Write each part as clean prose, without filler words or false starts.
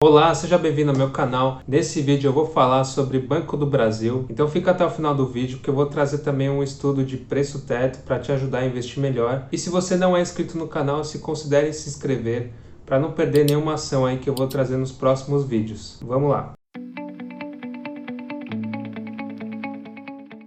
Olá, seja bem-vindo ao meu canal. Nesse vídeo eu vou falar sobre Banco do Brasil, então fica até o final do vídeo que eu vou trazer também um estudo de preço teto para te ajudar a investir melhor. E se você não é inscrito no canal, se considere se inscrever para não perder nenhuma ação aí que eu vou trazer nos próximos vídeos. Vamos lá!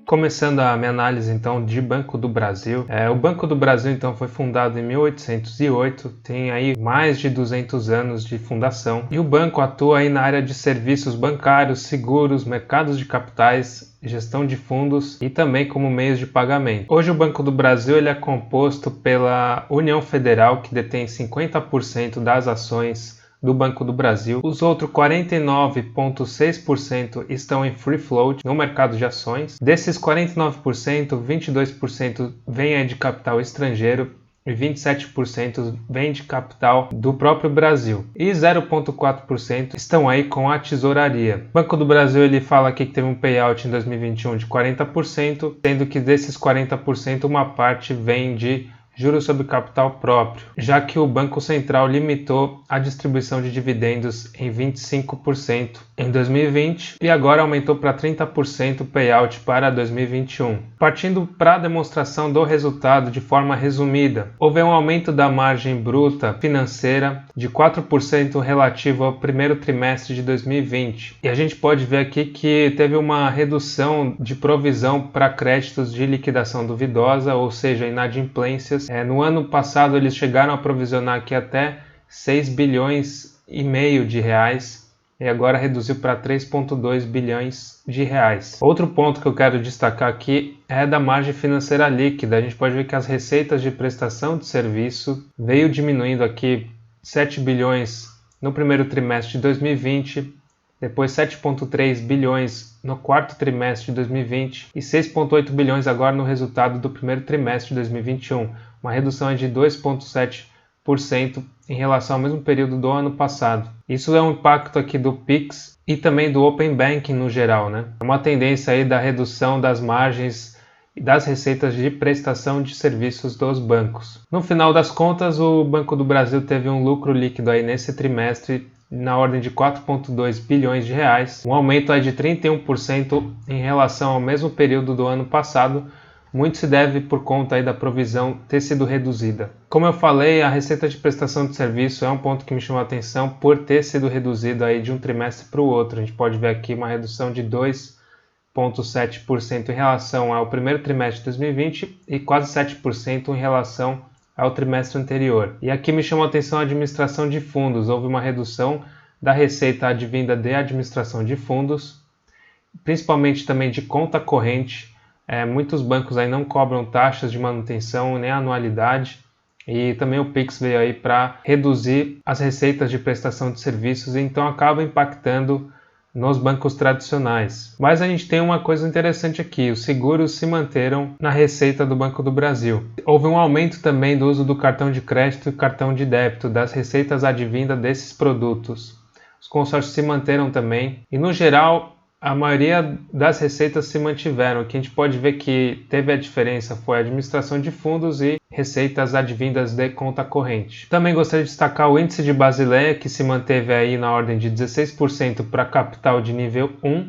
Começando a minha análise então de Banco do Brasil. O Banco do Brasil então foi fundado em 1808, tem aí mais de 200 anos de fundação e o banco atua aí na área de serviços bancários, seguros, mercados de capitais, gestão de fundos e também como meios de pagamento. Hoje o Banco do Brasil ele é composto pela União Federal, que detém 50% das ações do Banco do Brasil. Os outros 49,6% estão em free float no mercado de ações. Desses 49%, 22% vem de capital estrangeiro e 27% vem de capital do próprio Brasil. E 0,4% estão aí com a tesouraria. O Banco do Brasil ele fala aqui que teve um payout em 2021 de 40%, sendo que desses 40% uma parte vem de juros sobre capital próprio, já que o Banco Central limitou a distribuição de dividendos em 25% em 2020 e agora aumentou para 30% o payout para 2021. Partindo para a demonstração do resultado de forma resumida, houve um aumento da margem bruta financeira de 4% relativo ao primeiro trimestre de 2020. E a gente pode ver aqui que teve uma redução de provisão para créditos de liquidação duvidosa, ou seja, inadimplências. No ano passado eles chegaram a provisionar aqui até 6 bilhões e meio de reais e agora reduziu para 3,2 bilhões de reais. Outro ponto que eu quero destacar aqui é da margem financeira líquida. A gente pode ver que as receitas de prestação de serviço veio diminuindo aqui 7 bilhões no primeiro trimestre de 2020, depois 7,3 bilhões no quarto trimestre de 2020 e 6,8 bilhões agora no resultado do primeiro trimestre de 2021, uma redução de 2,7% em relação ao mesmo período do ano passado. Isso é um impacto aqui do Pix e também do Open Banking no geral, né? É uma tendência aí da redução das margens e das receitas de prestação de serviços dos bancos. No final das contas, o Banco do Brasil teve um lucro líquido aí nesse trimestre na ordem de 4,2 bilhões de reais, um aumento aí de 31% em relação ao mesmo período do ano passado. Muito se deve por conta aí da provisão ter sido reduzida. Como eu falei, a receita de prestação de serviço é um ponto que me chamou a atenção por ter sido reduzido aí de um trimestre para o outro. A gente pode ver aqui uma redução de 2,7% em relação ao primeiro trimestre de 2020 e quase 7% em relação ao trimestre anterior. E aqui me chamou a atenção a administração de fundos. Houve uma redução da receita advinda de administração de fundos, principalmente também de conta corrente. Muitos bancos aí não cobram taxas de manutenção nem anualidade e também o Pix veio aí para reduzir as receitas de prestação de serviços e então acaba impactando nos bancos tradicionais. Mas a gente tem uma coisa interessante aqui, os seguros se manteram na receita do Banco do Brasil. Houve um aumento também do uso do cartão de crédito e cartão de débito, das receitas advindas desses produtos. Os consórcios se manteram também e no geral a maioria das receitas se mantiveram. O que a gente pode ver que teve a diferença foi a administração de fundos e receitas advindas de conta corrente. Também gostaria de destacar o índice de Basileia, que se manteve aí na ordem de 16% para capital de nível 1.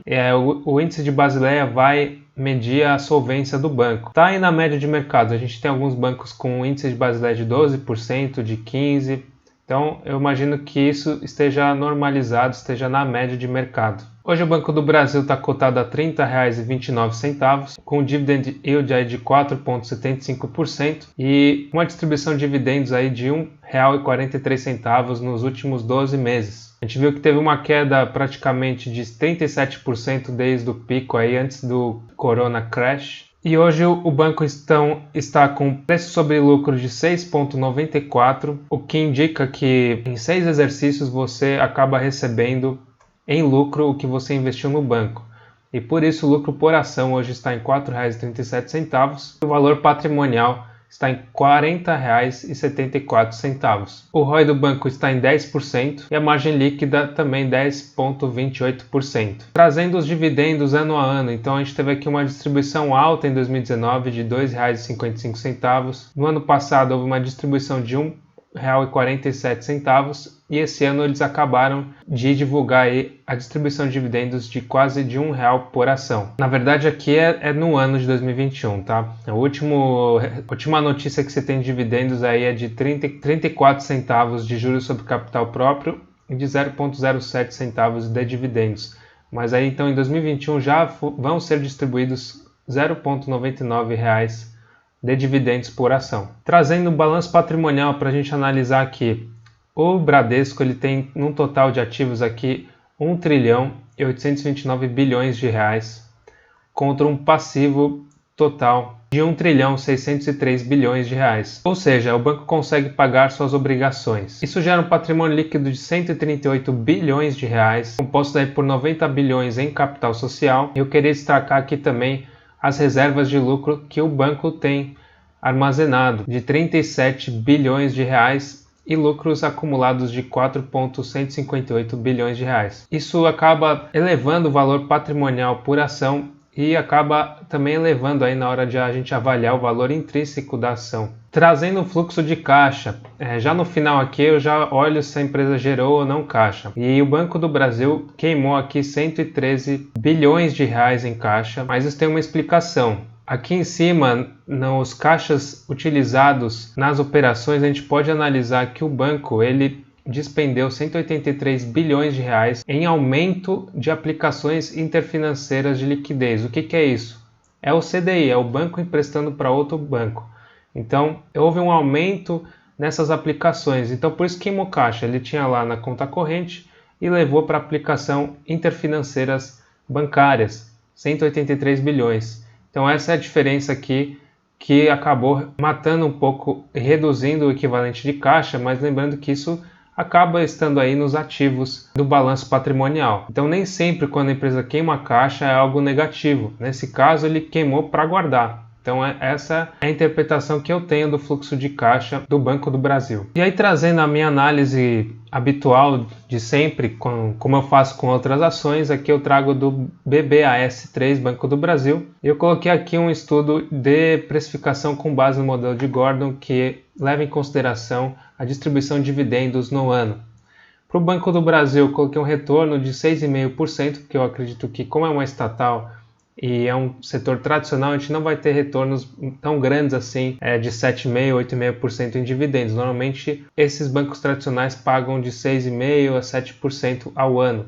O índice de Basileia vai medir a solvência do banco. Está aí na média de mercado. A gente tem alguns bancos com um índice de Basileia de 12%, de 15%. Então eu imagino que isso esteja normalizado, esteja na média de mercado. Hoje o Banco do Brasil está cotado a R$ 30,29, com um dividend yield aí de 4,75% e uma distribuição de dividendos aí de R$ 1,43 nos últimos 12 meses. A gente viu que teve uma queda praticamente de 37% desde o pico aí antes do Corona Crash. E hoje o banco está com preço sobre lucro de 6,94, o que indica que em 6 exercícios você acaba recebendo em lucro o que você investiu no banco. E por isso o lucro por ação hoje está em R$ 4,37 e o valor patrimonial está em R$ 40,74. O ROI do banco está em 10% e a margem líquida também 10,28%. Trazendo os dividendos ano a ano, então a gente teve aqui uma distribuição alta em 2019 de R$ 2,55. No ano passado houve uma distribuição de R$ R$ 1,47 e esse ano eles acabaram de divulgar aí a distribuição de dividendos de quase de R$ 1 por ação. Na verdade aqui é no ano de 2021, tá? A última notícia que você tem de dividendos aí é de 34 centavos de juros sobre capital próprio e de 0,07 centavos de dividendos. Mas aí então em 2021 já vão ser distribuídos R$ 0,99 de dividendos por ação. Trazendo o balanço patrimonial para a gente analisar aqui, o Bradesco ele tem um total de ativos aqui R$ 1,829 bilhões contra um passivo total de R$ 1,603 bilhões. Ou seja, o banco consegue pagar suas obrigações. Isso gera um patrimônio líquido de R$ 138 bilhões, composto aí por 90 bilhões em capital social. Eu queria destacar aqui também as reservas de lucro que o banco tem armazenado, de R$ 37 bilhões e lucros acumulados de R$ 4,158 bilhões. Isso acaba elevando o valor patrimonial por ação e acaba também elevando aí na hora de a gente avaliar o valor intrínseco da ação. Trazendo o fluxo de caixa, já no final aqui eu já olho se a empresa gerou ou não caixa. E o Banco do Brasil queimou aqui 113 bilhões de reais em caixa, mas isso tem uma explicação. Aqui em cima, nos caixas utilizados nas operações, a gente pode analisar que o banco ele despendeu 183 bilhões de reais em aumento de aplicações interfinanceiras de liquidez. O que é isso? É o CDI, é o banco emprestando para outro banco. Então, houve um aumento nessas aplicações. Então, por isso queimou caixa. Ele tinha lá na conta corrente e levou para aplicação interfinanceiras bancárias, 183 bilhões. Então, essa é a diferença aqui que acabou matando um pouco, reduzindo o equivalente de caixa, mas lembrando que isso acaba estando aí nos ativos do balanço patrimonial. Então nem sempre quando a empresa queima a caixa é algo negativo. Nesse caso ele queimou para guardar. Então essa é a interpretação que eu tenho do fluxo de caixa do Banco do Brasil. E aí trazendo a minha análise habitual de sempre, como eu faço com outras ações, aqui eu trago do BBAS3, Banco do Brasil. Eu coloquei aqui um estudo de precificação com base no modelo de Gordon que leva em consideração a distribuição de dividendos no ano. Para o Banco do Brasil, eu coloquei um retorno de 6,5%, porque eu acredito que, como é uma estatal e é um setor tradicional, a gente não vai ter retornos tão grandes assim, de 7,5%, 8,5% em dividendos. Normalmente, esses bancos tradicionais pagam de 6,5% a 7% ao ano,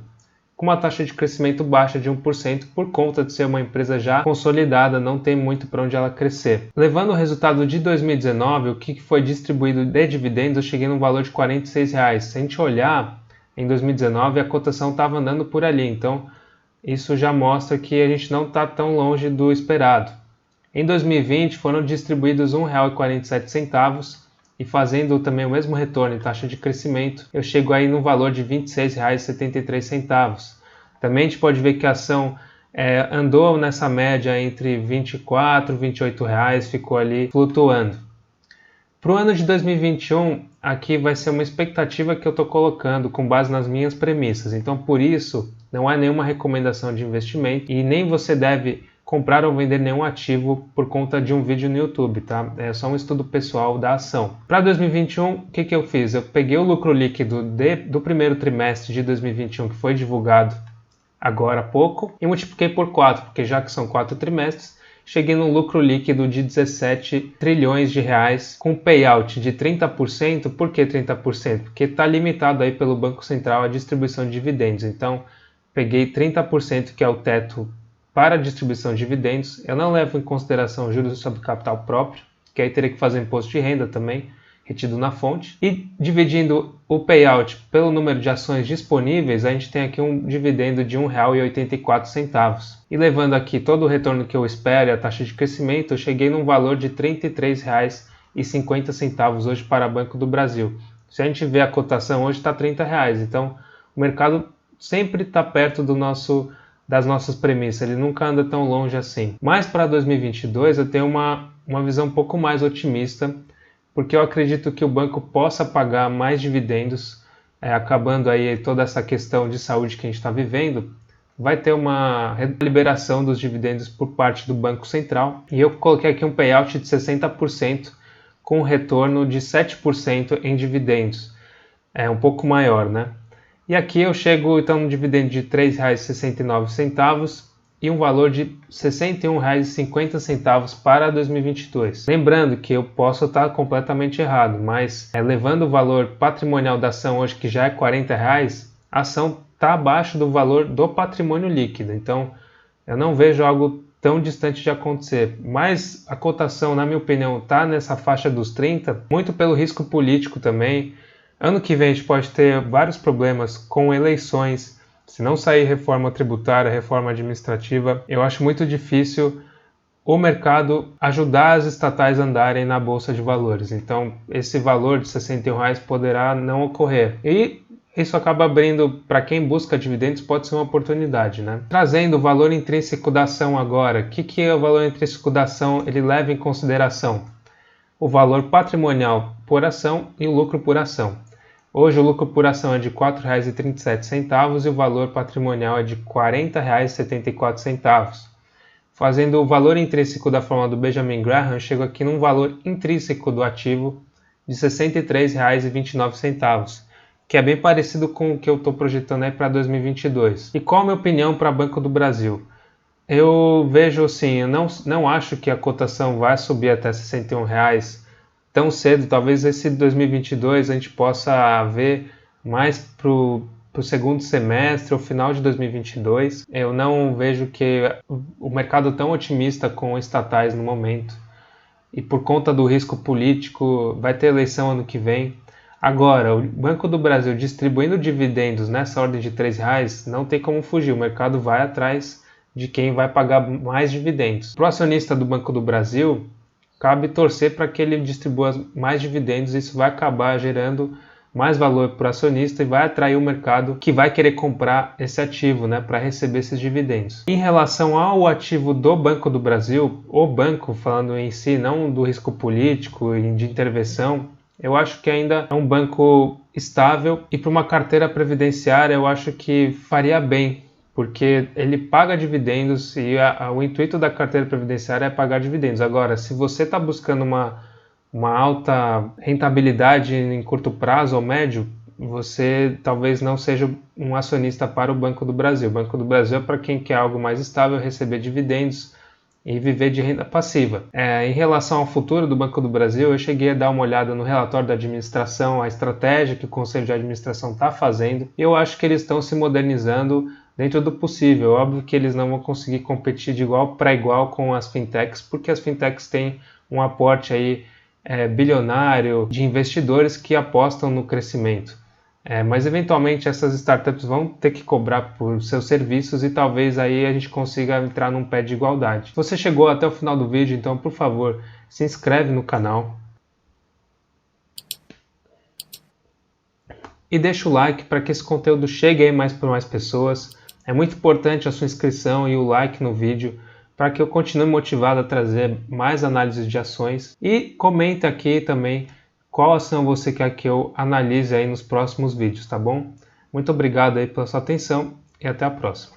com uma taxa de crescimento baixa de 1% por conta de ser uma empresa já consolidada, não tem muito para onde ela crescer. Levando o resultado de 2019, o que foi distribuído de dividendos, eu cheguei num valor de R$ 46. Se a gente olhar, em 2019 a cotação estava andando por ali, então isso já mostra que a gente não está tão longe do esperado. Em 2020 foram distribuídos R$ 1,47 e fazendo também o mesmo retorno em taxa de crescimento, eu chego aí no valor de R$ 26,73. Também a gente pode ver que a ação andou nessa média entre R$ 24 e R$ 28, ficou ali flutuando. Para o ano de 2021, aqui vai ser uma expectativa que eu estou colocando com base nas minhas premissas. Então, por isso, não há nenhuma recomendação de investimento e nem você deve comprar ou vender nenhum ativo por conta de um vídeo no YouTube, tá? É só um estudo pessoal da ação. Para 2021, o que eu fiz? Eu peguei o lucro líquido do primeiro trimestre de 2021, que foi divulgado agora há pouco, e multipliquei por 4, porque já que são 4 trimestres, cheguei num lucro líquido de 17 trilhões de reais, com payout de 30%. Por que 30%? Porque está limitado aí pelo Banco Central a distribuição de dividendos. Então, peguei 30%, que é o teto para a distribuição de dividendos. Eu não levo em consideração juros sobre capital próprio, que aí teria que fazer imposto de renda também, retido na fonte. E dividindo o payout pelo número de ações disponíveis, a gente tem aqui um dividendo de R$ 1,84. E levando aqui todo o retorno que eu espero e a taxa de crescimento, eu cheguei num valor de R$ 33,50 hoje para Banco do Brasil. Se a gente vê a cotação hoje está R$ 30. Então o mercado sempre está perto das nossas premissas, ele nunca anda tão longe assim. Mas para 2022 eu tenho uma visão um pouco mais otimista, porque eu acredito que o banco possa pagar mais dividendos, acabando aí toda essa questão de saúde que a gente está vivendo, vai ter uma liberação dos dividendos por parte do Banco Central. E eu coloquei aqui um payout de 60%, com um retorno de 7% em dividendos. É um pouco maior, né? E aqui eu chego então no dividendo de R$ 3,69 e um valor de R$ 61,50 para 2022. Lembrando que eu posso estar completamente errado, mas levando o valor patrimonial da ação hoje, que já é R$ 40, a ação está abaixo do valor do patrimônio líquido. Então eu não vejo algo tão distante de acontecer. Mas a cotação, na minha opinião, está nessa faixa dos 30, muito pelo risco político também. Ano que vem a gente pode ter vários problemas com eleições. Se não sair reforma tributária, reforma administrativa, eu acho muito difícil o mercado ajudar as estatais a andarem na Bolsa de Valores. Então, esse valor de R$ 61 poderá não ocorrer. E isso acaba abrindo, para quem busca dividendos, pode ser uma oportunidade, né? Trazendo o valor intrínseco da ação agora. O que é o valor intrínseco da ação? Ele leva em consideração o valor patrimonial por ação e o lucro por ação. Hoje o lucro por ação é de R$ 4,37 e o valor patrimonial é de R$ 40,74. Fazendo o valor intrínseco da fórmula do Benjamin Graham, eu chego aqui num valor intrínseco do ativo de R$ 63,29, que é bem parecido com o que eu estou projetando aí para 2022. E qual a minha opinião para Banco do Brasil? Eu vejo assim, eu não acho que a cotação vai subir até R$ 61 tão cedo. Talvez esse 2022 a gente possa ver mais para o segundo semestre ou final de 2022. Eu não vejo que o mercado tão otimista com estatais no momento. E por conta do risco político, vai ter eleição ano que vem. Agora, o Banco do Brasil distribuindo dividendos nessa ordem de R$ 3, não tem como fugir. O mercado vai atrás de quem vai pagar mais dividendos. Para o acionista do Banco do Brasil, cabe torcer para que ele distribua mais dividendos. Isso vai acabar gerando mais valor para o acionista e vai atrair o mercado que vai querer comprar esse ativo, né, para receber esses dividendos. Em relação ao ativo do Banco do Brasil, o banco, falando em si, não do risco político e de intervenção, eu acho que ainda é um banco estável e para uma carteira previdenciária eu acho que faria bem, porque ele paga dividendos e o intuito da carteira previdenciária é pagar dividendos. Agora, se você está buscando uma alta rentabilidade em curto prazo ou médio, você talvez não seja um acionista para o Banco do Brasil. O Banco do Brasil é para quem quer algo mais estável, receber dividendos e viver de renda passiva. Em relação ao futuro do Banco do Brasil, eu cheguei a dar uma olhada no relatório da administração, a estratégia que o Conselho de Administração está fazendo, e eu acho que eles estão se modernizando dentro do possível. Óbvio que eles não vão conseguir competir de igual para igual com as fintechs, porque as fintechs têm um aporte aí bilionário de investidores que apostam no crescimento. Mas eventualmente essas startups vão ter que cobrar por seus serviços e talvez aí a gente consiga entrar num pé de igualdade. Se você chegou até o final do vídeo, então por favor, se inscreve no canal e deixa o like para que esse conteúdo chegue aí mais para mais pessoas. É muito importante a sua inscrição e o like no vídeo para que eu continue motivado a trazer mais análises de ações. E comenta aqui também qual ação você quer que eu analise aí nos próximos vídeos, tá bom? Muito obrigado aí pela sua atenção e até a próxima.